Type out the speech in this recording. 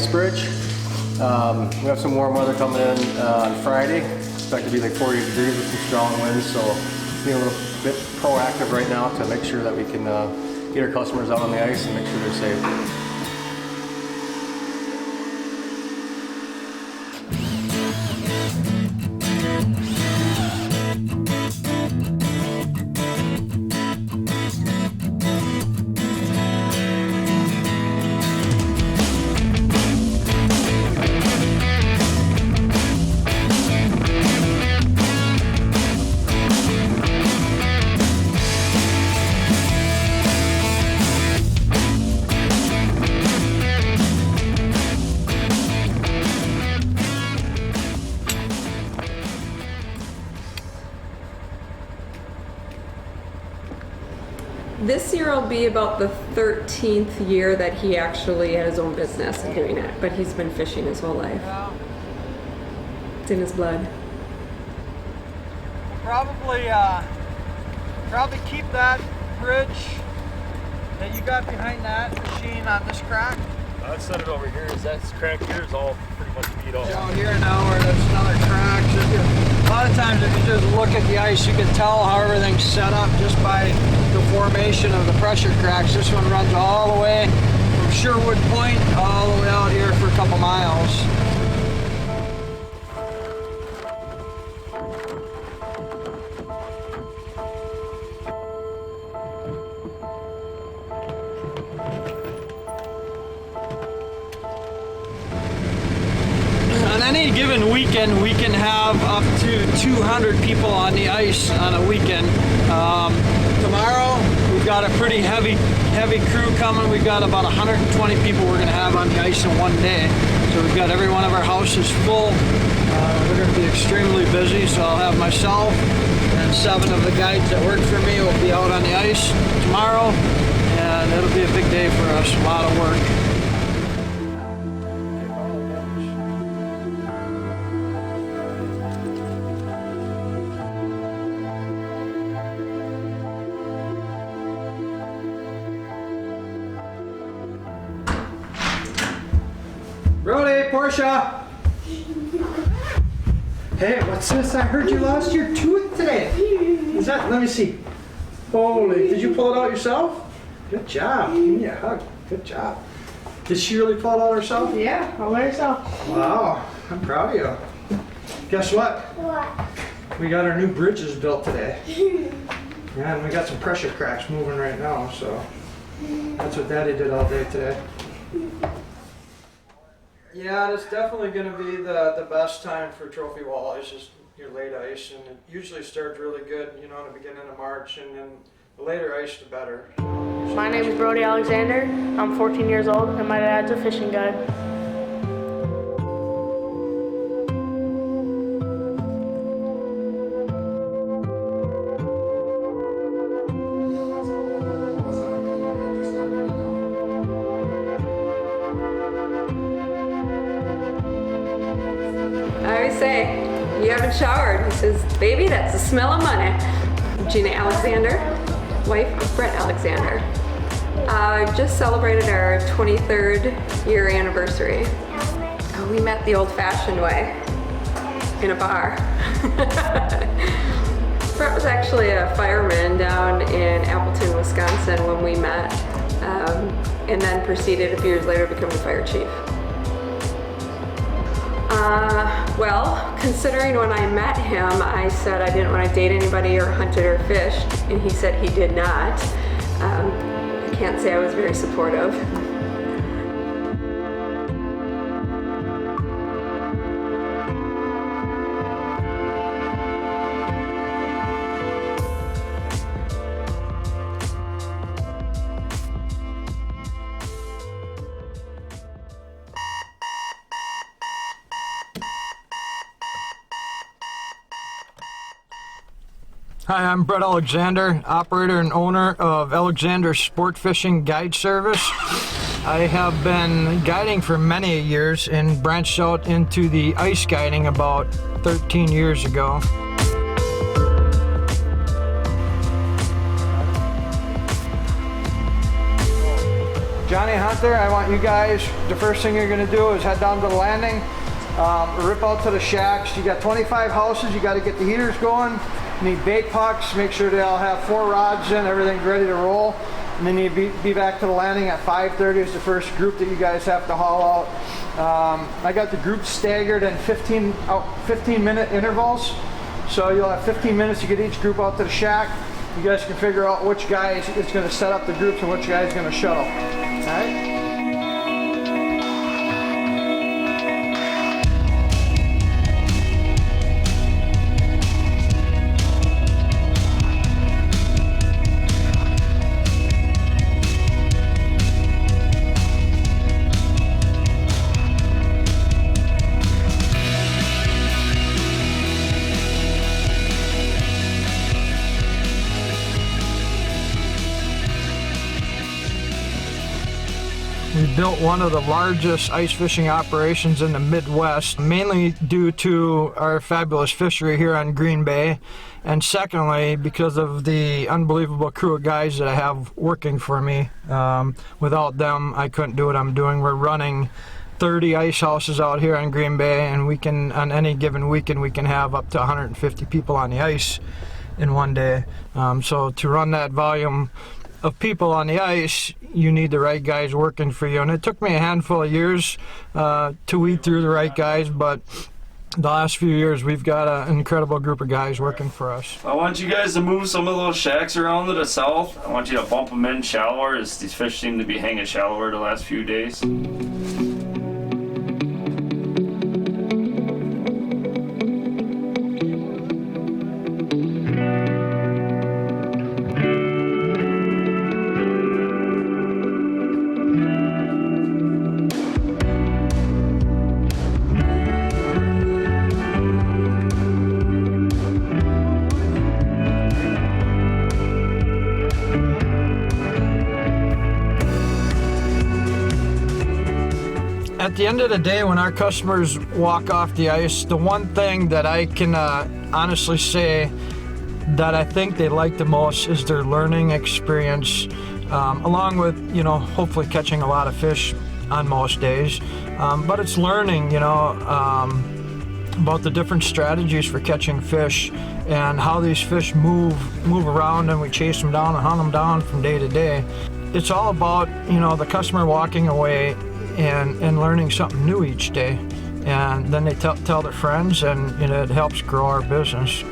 ice bridge. We have some warm weather coming in on Friday. Expect to be like 40 degrees with some strong winds, so being a little bit proactive right now to make sure that we can get our customers out on the ice and make sure they're safe. This year will be about the 13th year that he actually had his own business and doing it, but he's been fishing his whole life. It's in his blood. Probably keep that bridge that you got behind that machine on this crack. I'd set it over here. That crack here is all pretty much beat off. Down here now where there's another crack. A lot of times if you just look at the ice, you can tell how everything's set up just by the formation of the pressure cracks. This one runs all the way from Sherwood Point all the way out here for a couple miles. On any given weekend, we can have up to 200 people on the ice on a weekend. Tomorrow, we've got a pretty heavy crew coming. We've got about 120 people we're going to have on the ice in one day. So we've got every one of our houses full. We're going to be extremely busy, so I'll have myself and 7 of the guides that work for me will be out on the ice tomorrow, and it'll be a big day for us, a lot of work. Brody, Portia! Hey, what's this? I heard you lost your tooth today. Is that, let me see. Holy, did you pull it out yourself? Good job. Give me a hug. Good job. Did she really pull it out herself? Yeah, all by herself. Wow, I'm proud of you. Guess what? What? We got our new bridges built today. Yeah, and we got some pressure cracks moving right now, so that's what Daddy did all day today. Yeah, it's definitely going to be the best time for trophy walleyes is your late ice, and it usually starts really good, you know, in the beginning of March, and then the later ice, the better. My name is Brody Alexander. I'm 14 years old, and my dad's a fishing guide. I always say, you haven't showered. He says, baby, that's the smell of money. Gina Alexander, wife of Brett Alexander. Just celebrated our 23rd year anniversary. We met the old-fashioned way, in a bar. Brett was actually a fireman down in Appleton, Wisconsin when we met, and then proceeded a few years later to become the fire chief. Well, considering when I met him, I said I didn't want to date anybody or hunted or fished, and he said he did not. I can't say I was very supportive. Hi, I'm Brett Alexander, operator and owner of Alexander Sport Fishing Guide Service. I have been guiding for many years and branched out into the ice guiding about 13 years ago. Johnny Hunter, I want you guys, the first thing you're gonna do is head down to the landing, rip out to the shacks. You got 25 houses, you gotta get the heaters going. You need bait pucks, make sure they all have 4 rods in, everything's ready to roll. And then you be back to the landing at 5:30 is the first group that you guys have to haul out. I got the group staggered in 15-minute intervals. So you'll have 15 minutes to get each group out to the shack. You guys can figure out which guy is going to set up the groups and which guy is going to shuttle. All right? We built one of the largest ice fishing operations in the Midwest, mainly due to our fabulous fishery here on Green Bay, and secondly, because of the unbelievable crew of guys that I have working for me. Without them, I couldn't do what I'm doing. We're running 30 ice houses out here on Green Bay, and we can, on any given weekend, we can have up to 150 people on the ice in one day. So to run that volume of people on the ice, you need the right guys working for you. And it took me a handful of years to weed through the right guys, but the last few years we've got an incredible group of guys working for us. I want you guys to move some of those shacks around to the south. I want you to bump them in shallower, as these fish seem to be hanging shallower the last few days. At the end of the day, when our customers walk off the ice, the one thing that I can honestly say that I think they like the most is their learning experience, along with, you know, hopefully catching a lot of fish on most days. But it's learning, you know, about the different strategies for catching fish and how these fish move around, and we chase them down and hunt them down from day to day. It's all about, you know, the customer walking away and learning something new each day, and then they tell their friends, and you know, it helps grow our business.